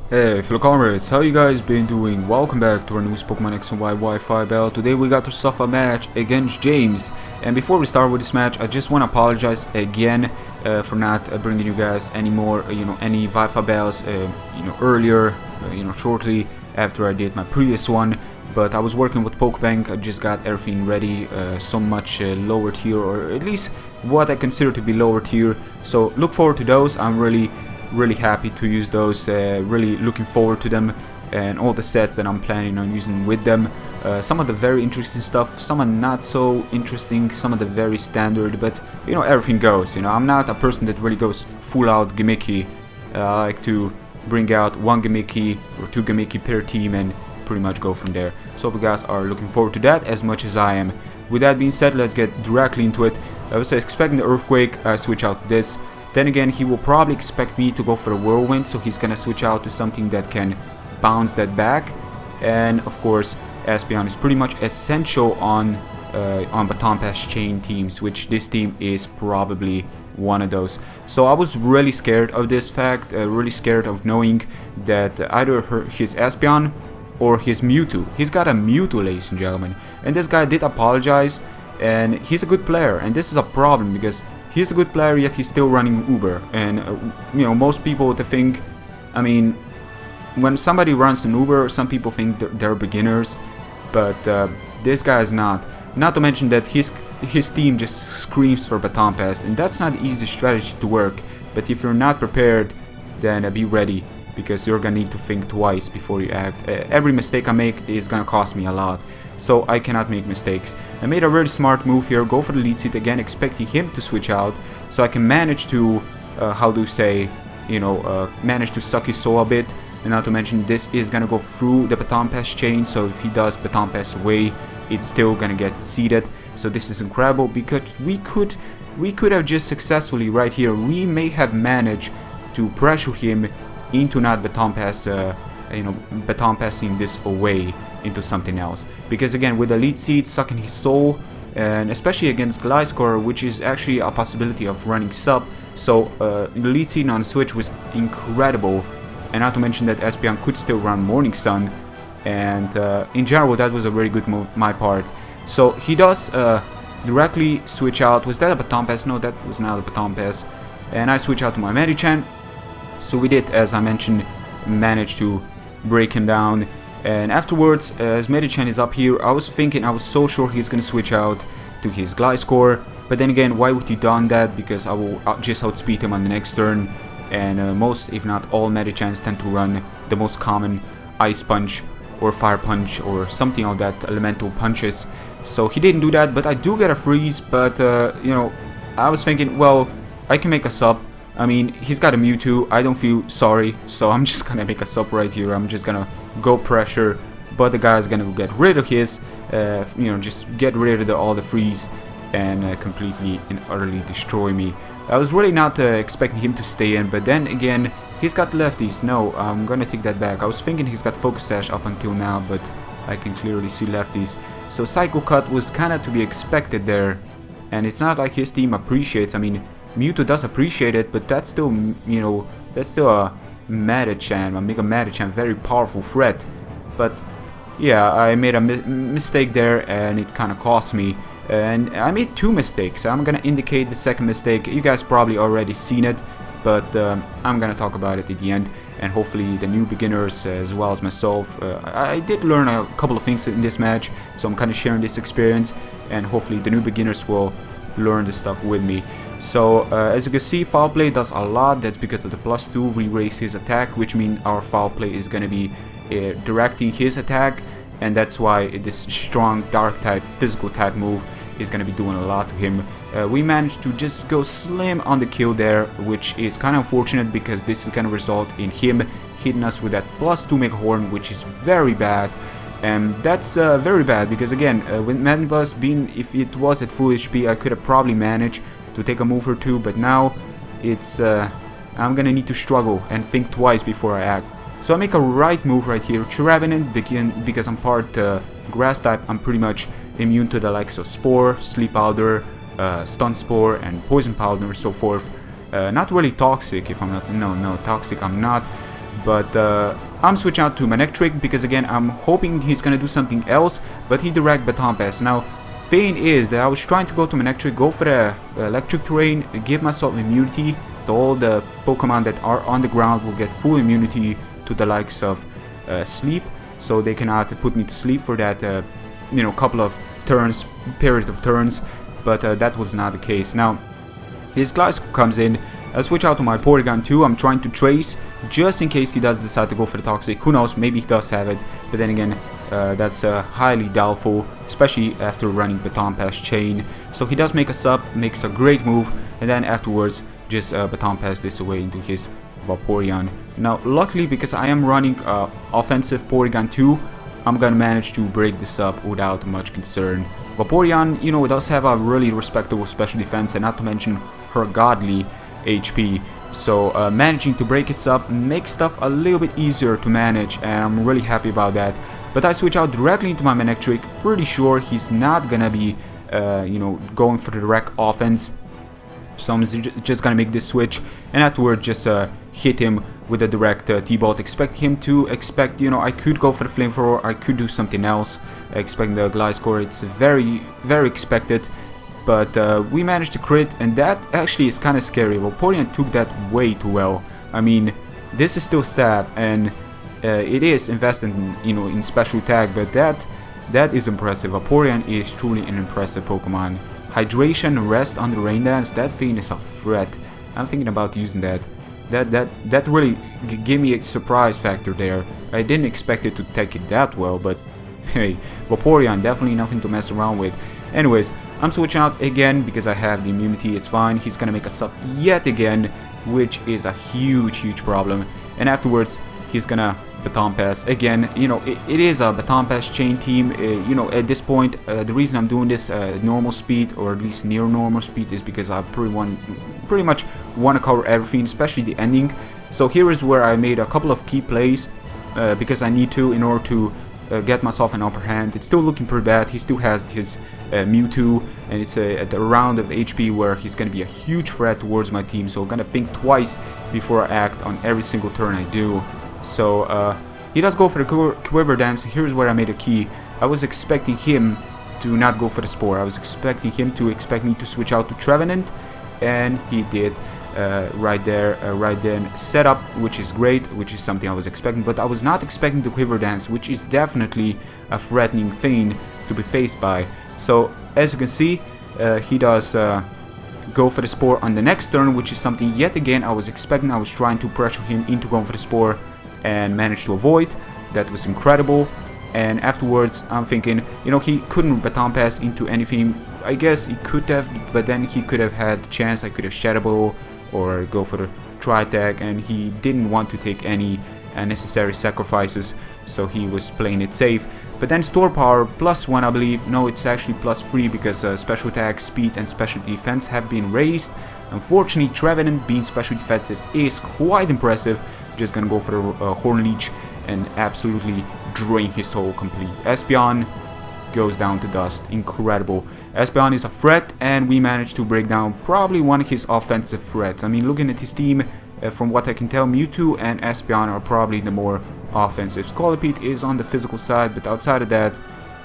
Hey fellow comrades, how you guys been doing? Welcome back to our newest Pokemon X and Y Wi-Fi battle. Today we got to suffer a match against James. And before we start with this match, I just want to apologize again for not bringing you guys any more, any Wi-Fi battles, earlier, shortly after I did my previous one. But I was working with Pokebank, I just got everything ready, so much lower tier, or at least what I consider to be lower tier. So look forward to those. I'm really happy to use those, really looking forward to them and all the sets that I'm planning on using with them. Some of the very interesting stuff, some are not so interesting, some of the very standard, but everything goes. I'm not a person that really goes full out gimmicky. I like to bring out one gimmicky or two gimmicky per team and pretty much go from there. So hope you guys are looking forward to that as much as I am. With that being said, let's get directly into it. I was expecting the Earthquake, I switch out this. Then again, he will probably expect me to go for a Whirlwind, so he's gonna switch out to something that can bounce that back. And of course, Espeon is pretty much essential on Baton Pass chain teams, which this team is probably one of those. So I was really scared of this fact, really scared of knowing that either his Espeon or his Mewtwo. He's got a Mewtwo, ladies and gentlemen. And this guy did apologize, and he's a good player, and this is a problem because he's a good player, yet he's still running Uber. And most people would think, I mean, when somebody runs an Uber, some people think they're beginners, but this guy is not. Not to mention that his team just screams for Baton Pass, and that's not an easy strategy to work. But if you're not prepared, then be ready, because you're gonna need to think twice before you act. Every mistake I make is gonna cost me a lot, so I cannot make mistakes. I made a really smart move here, go for the lead seat again, expecting him to switch out, so I can manage to, manage to suck his soul a bit. And not to mention, this is gonna go through the Baton Pass chain, so if he does Baton Pass away, it's still gonna get seeded. So this is incredible, because we could have just successfully right here, we may have managed to pressure him into not Baton Pass, Baton Passing this away into something else. Because again, with the lead seed sucking his soul, and especially against Gliscor, which is actually a possibility of running sub, so the lead seed on Switch was incredible. And not to mention that Espeon could still run Morning Sun, and in general that was a very good move my part. So he does directly switch out. Was that a Baton Pass? No, that was not a Baton Pass. And I switch out to my Medicham. So we did, as I mentioned, manage to break him down. And afterwards, as Medicham is up here, I was so sure he's gonna switch out to his Gliscor. But then again, why would he done that? Because I will just outspeed him on the next turn. And most, if not all, Medichams tend to run the most common Ice Punch or Fire Punch or something of that elemental punches. So he didn't do that, but I do get a freeze. But I was thinking, well, I can make a sub. I mean, he's got a Mewtwo, I don't feel sorry, so I'm just gonna make a sub right here. I'm just gonna go pressure, but the guy's gonna get rid of his, just get rid of all the freeze and completely and utterly destroy me. I was really not expecting him to stay in, but then again, he's got lefties. No, I'm gonna take that back. I was thinking he's got Focus Sash up until now, but I can clearly see lefties. So Psycho Cut was kinda to be expected there, and it's not like his team appreciates. I mean, Mewtwo does appreciate it, but that's still, that's still a Medicham, a Mega Medicham, very powerful threat. But yeah, I made a mistake there, and it kind of cost me. And I made two mistakes. I'm gonna indicate the second mistake. You guys probably already seen it, but I'm gonna talk about it at the end. And hopefully the new beginners, as well as myself, I did learn a couple of things in this match, so I'm kind of sharing this experience, and hopefully the new beginners will learn the stuff with me. So as you can see, foul play does a lot. That's because of the +2. We raise his attack, which means our foul play is going to be directing his attack, and that's why this strong dark type physical type move is going to be doing a lot to him. We managed to just go slim on the kill there, which is kind of unfortunate, because this is going to result in him hitting us with that +2 Mega Horn, which is very bad. And that's very bad, because again, with Manbus being, if it was at full HP, I could have probably managed to take a move or two, but now it's I'm gonna need to struggle and think twice before I act. So I make a right move right here, Trevenant, because I'm part grass type. I'm pretty much immune to the likes of Spore, Sleep Powder, Stun Spore, and Poison Powder, and so forth. Not really toxic, if I'm not, no, toxic I'm not. But I'm switching out to Manectric because again I'm hoping he's gonna do something else, but he direct Baton Pass. Now thing is that I was trying to go to Manectric, go for the electric terrain, give myself immunity. So all the Pokemon that are on the ground will get full immunity to the likes of sleep, so they cannot put me to sleep for that you know, couple of turns, period of turns. But that was not the case. Now his Gliscor comes in. I switch out to my Porygon 2. I'm trying to trace just in case he does decide to go for the Toxic. Who knows, maybe he does have it, but then again that's highly doubtful, especially after running Baton Pass Chain. So he does make a sub, makes a great move, and then afterwards just Baton Pass this away into his Vaporeon. Now luckily, because I am running offensive Porygon 2, I'm gonna manage to break this up without much concern. Vaporeon, you know, does have a really respectable special defense, and not to mention her godly HP, so managing to break it up makes stuff a little bit easier to manage, and I'm really happy about that. But I switch out directly into my Manectric, pretty sure he's not gonna be you know, going for the direct offense, so I'm just gonna make this switch, and afterwards just hit him with a direct T-Bolt. Expect him to you know, I could go for the Flamethrower, I could do something else, expect the Gliscor. It's very expected. But we managed to crit, and that actually is kind of scary. Vaporeon took that way too well. I mean, this is still stab, and it is invested in, you know, in special attack, but that is impressive. Vaporeon is truly an impressive Pokemon. Hydration, rest on the Rain Dance, that thing is a threat. I'm thinking about using that. That really gave me a surprise factor there. I didn't expect it to take it that well, but hey, Vaporeon, definitely nothing to mess around with. Anyways, I'm switching out again because I have the immunity. It's fine. He's gonna make a sub yet again, which is a huge problem. And afterwards, he's gonna Baton Pass again. You know, it is a Baton Pass chain team. You know, at this point, the reason I'm doing this normal speed, or at least near normal speed, is because I pretty much want to cover everything, especially the ending. So here is where I made a couple of key plays because I need to, in order to get myself an upper hand. It's still looking pretty bad. He still has his Mewtwo, and it's at a round of HP where he's going to be a huge threat towards my team, so I'm going to think twice before I act on every single turn I do. So he does go for the Quiver Dance. Here's where I made a key. I was expecting him to not go for the Spore. I was expecting him to expect me to switch out to Trevenant, and he did. Right there, right then, setup, which is great, which is something I was expecting, but I was not expecting the Quiver Dance, which is definitely a threatening thing to be faced by. So as you can see, he does go for the Spore on the next turn, which is something yet again I was expecting. I was trying to pressure him into going for the Spore and managed to avoid. That was incredible. And afterwards I'm thinking, you know, he couldn't Baton Pass into anything. I guess he could have, but then he could have had the chance. I could have Shadow Ball or go for the Tri-Attack, and he didn't want to take any necessary sacrifices, so he was playing it safe. But then Store Power +1, I believe. No, it's actually +3 because special attack, speed, and special defense have been raised. Unfortunately, Trevenant being special defensive is quite impressive. Just gonna go for the Horn Leech and absolutely drain his soul complete. Espeon goes down to dust. Incredible. Espeon is a threat, and we managed to break down probably one of his offensive threats. I mean, looking at his team, from what I can tell, Mewtwo and Espeon are probably the more offensive. Scolipede is on the physical side, but outside of that,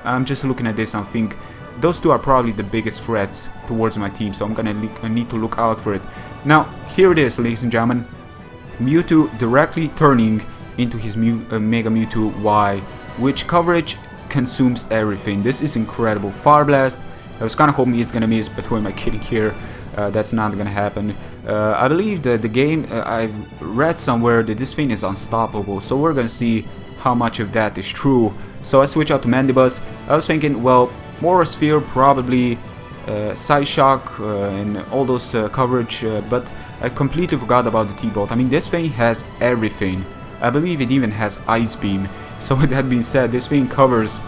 I'm just looking at this and think those two are probably the biggest threats towards my team, so I'm gonna need to look out for it. Now, here it is, ladies and gentlemen. Mewtwo directly turning into his Mega Mewtwo Y, which coverage consumes everything. This is incredible. Fire Blast. I was kind of hoping he's gonna miss, but who am I kidding here? That's not gonna happen. I believe that the game, I've read somewhere that this thing is unstoppable, so we're gonna see how much of that is true. So I switch out to Mandibuzz. I was thinking, well, Aura Sphere, probably Side Shock and all those coverage, but I completely forgot about the T-Bolt. I mean, this thing has everything. I believe it even has Ice Beam. So with that being said, this thing covers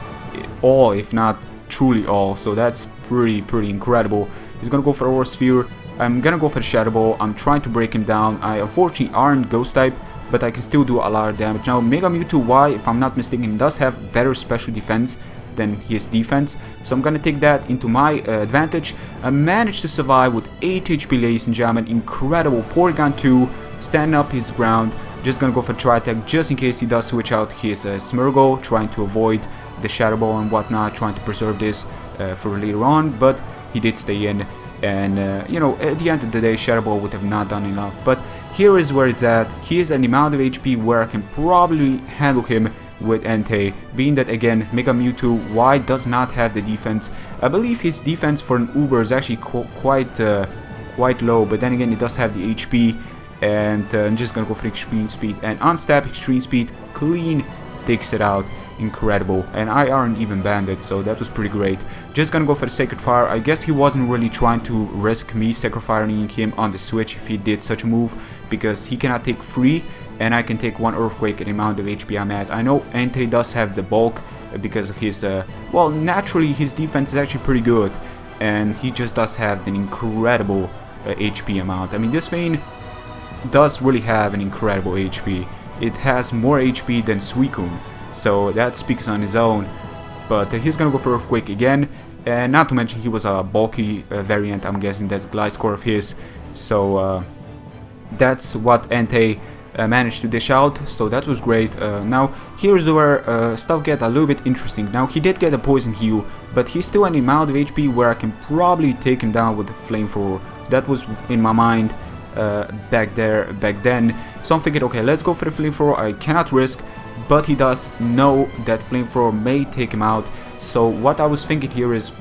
all, if not truly all, so that's pretty incredible. He's gonna go for Aura Sphere. I'm gonna go for the Shadow Ball. I'm trying to break him down. I unfortunately aren't Ghost type, but I can still do a lot of damage. Now Mega Mewtwo Y, if I'm not mistaken, does have better special defense than his defense, so I'm gonna take that into my advantage. I managed to survive with 8 HP, ladies and gentlemen. Incredible. Porygon 2 standing up his ground. Just gonna go for try attack just in case he does switch out his Smeargle, trying to avoid the Shadow Ball and whatnot, trying to preserve this for later on, but he did stay in. And you know, at the end of the day, Shadow Ball would have not done enough. But here is where it's at. He is at the amount of HP where I can probably handle him with Entei, being that again Mega Mewtwo Y does not have the defense. I believe his defense for an Uber is actually quite low, but then again it does have the HP. And I'm just gonna go for Extreme Speed and Unstep Extreme Speed, clean takes it out. Incredible. And I aren't even banded, so that was pretty great. Just gonna go for the Sacred Fire. I guess he wasn't really trying to risk me Sacred Firing him on the switch if he did such a move, because he cannot take 3 and I can take 1 Earthquake at the amount of HP I'm at. I know Entei does have the bulk because of his well, naturally his defense is actually pretty good, and he just does have an incredible HP amount. I mean, this thing does really have an incredible HP. It has more HP than Suicune, so that speaks on his own. But he's gonna go for Earthquake again, and not to mention he was a bulky variant. I'm guessing that's Gliscor of his, so that's what Entei managed to dish out, so that was great. Now here's where stuff get a little bit interesting. Now he did get a Poison Heal, but he's still an amount of HP where I can probably take him down with the Flamethrower. That was in my mind back then, so I'm thinking, okay, let's go for the Flamethrower. I cannot risk, but he does know that Flamethrower may take him out. So what I was thinking here is,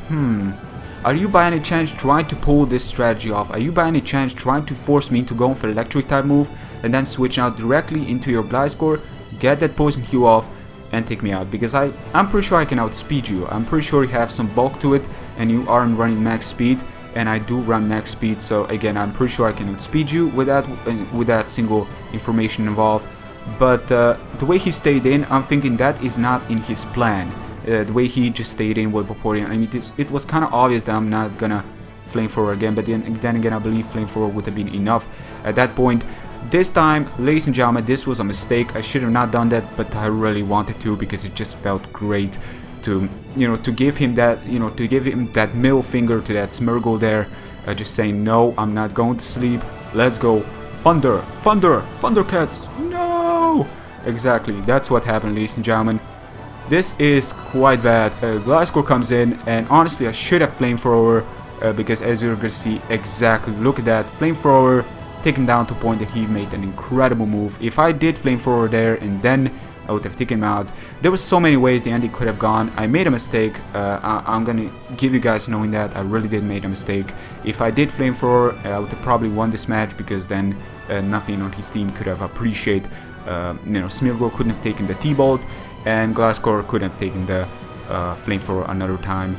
are you by any chance trying to pull this strategy off? Are you by any chance trying to force me into going for electric type move and then switch out directly into your Gliscor, get that Poison Heal off and take me out? Because I'm pretty sure I can outspeed you. I'm pretty sure you have some bulk to it and you aren't running max speed, and I do run max speed. So again, I'm pretty sure I can outspeed you with that single information involved. But the way he stayed in, I'm thinking that is not in his plan. The way he just stayed in with Vaporeon, I mean, it was kind of obvious that I'm not gonna Flamethrower again, but then again I believe Flamethrower would have been enough at that point. This time, ladies and gentlemen, this was a mistake. I should have not done that, but I really wanted to, because it just felt great to, you know, to give him that, you know, to give him that middle finger to that Smeargle there, just saying, no, I'm not going to sleep, let's go, Thunder, Thunder, Thundercats, no! Exactly, that's what happened, ladies and gentlemen. This is quite bad. Gliscor comes in, and honestly I should have Flamethrower, because as you're gonna see, exactly, look at that, Flamethrower, take him down to a point that he made an incredible move. If I did Flamethrower there and then I would have taken him out, there was so many ways the ending could have gone. I made a mistake. I'm gonna give you guys knowing that I really did make a mistake. If I did Flamethrower, I would have probably won this match, because then nothing on his team could have appreciated. You know, Smeargle couldn't have taken the T-Bolt, and Gliscor couldn't have taken the Flamethrower another time.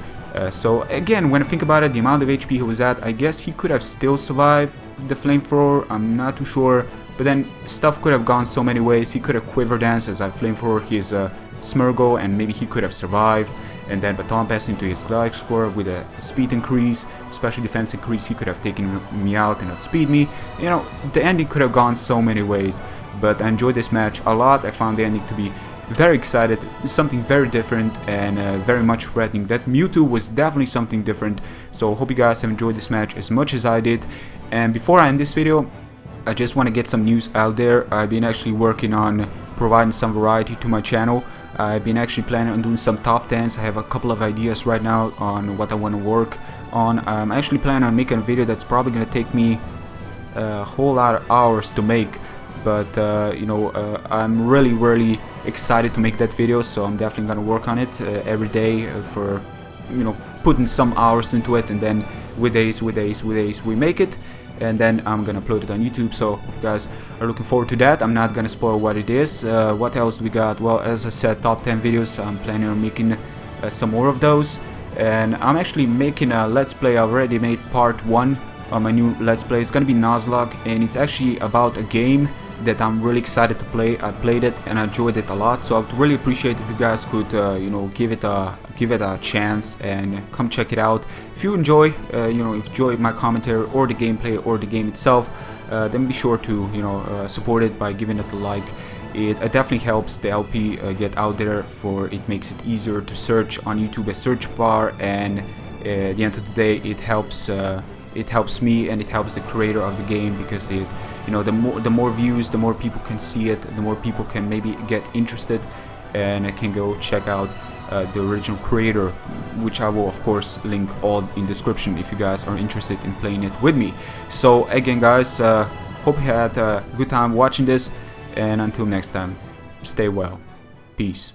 So again, when I think about it, the amount of HP he was at, I guess he could have still survived the Flamethrower, I'm not too sure. But then stuff could have gone so many ways. He could have Quiver Dance as I Flamethrower his Smeargle, and maybe he could have survived. And then Baton Pass into his Gliscor with a speed increase, special defense increase. He could have taken me out and outspeed me. You know, the ending could have gone so many ways. But I enjoyed this match a lot. I found the ending to be very excited, something very different and very much threatening. That Mewtwo was definitely something different. So hope you guys have enjoyed this match as much as I did. And before I end this video, I just want to get some news out there. I've been actually working on providing some variety to my channel. I've been actually planning on doing some top 10s. I have a couple of ideas right now on what I want to work on. I'm actually planning on making a video that's probably going to take me a whole lot of hours to make. But you know, I'm really excited to make that video, so I'm definitely going to work on it every day for, you know, putting some hours into it, and then with days we make it. And then I'm gonna upload it on YouTube, so if you guys are looking forward to that. I'm not gonna spoil what it is. What else do we got? Well, as I said, top 10 videos. I'm planning on making some more of those, and I'm actually making a let's play. I already made part 1 on my new let's play. It's gonna be Nuzlocke, and it's actually about a game that I'm really excited to play. I played it and I enjoyed it a lot, so I would really appreciate if you guys could you know, give it a chance and come check it out. If you enjoy you know, if you enjoy my commentary or the gameplay or the game itself, then be sure to, you know, support it by giving it a like. It definitely helps the LP get out there, for it makes it easier to search on YouTube, a search bar, and at the end of the day it helps me and it helps the creator of the game, because it you know, the more views, the more people can see it, the more people can maybe get interested and can go check out the original creator, which I will of course link all in description if you guys are interested in playing it with me. So again guys, hope you had a good time watching this, and until next time, stay well, peace.